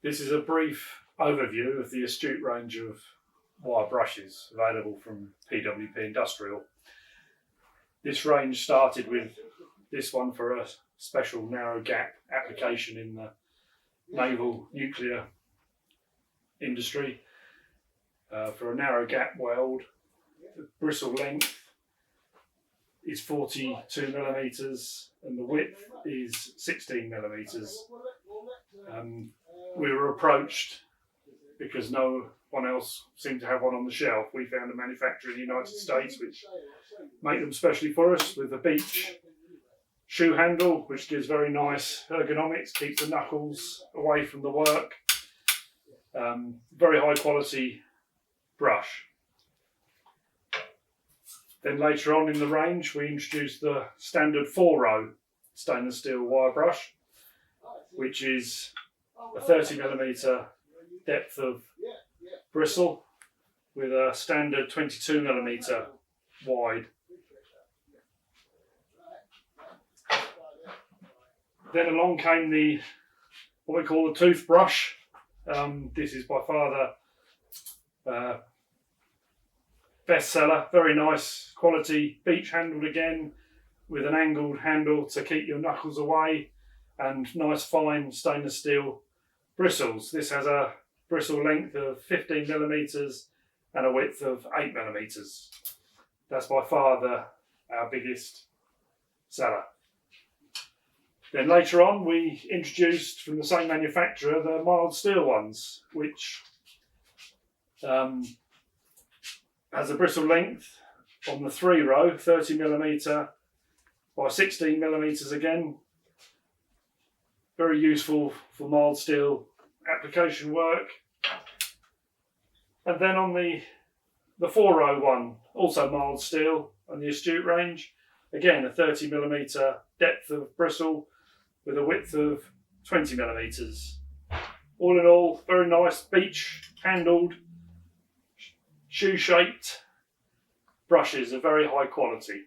This is a brief overview of the Astute range of wire brushes available from PWP Industrial. This range started with this one for a special narrow gap application in the naval nuclear industry. For a narrow gap weld, the bristle length is 42 millimeters and the width is 16 millimeters. We were approached because no one else seemed to have one on the shelf. We found a manufacturer in the United States which make them specially for us, with a beech shoe handle, which gives very nice ergonomics, keeps the knuckles away from the work. Very high quality brush. Then later on in the range we introduced the standard 4-row stainless steel wire brush, which is a 30mm depth of bristle with a standard 22mm wide. Then along came the what we call the toothbrush. This is by far the bestseller. Very nice quality, beech handled again, with an angled handle to keep your knuckles away, and nice fine stainless steel bristles. This has a bristle length of 15mm and a width of 8mm. That's by far our biggest seller. Then later on we introduced from the same manufacturer the mild steel ones, which has a bristle length on the 3-row, 30mm by 16mm again. Very useful for mild steel application work. And then on the 4-row one, also mild steel on the Astute range, again a 30mm depth of bristle with a width of 20mm. All in all, very nice beech handled, shoe shaped brushes of very high quality.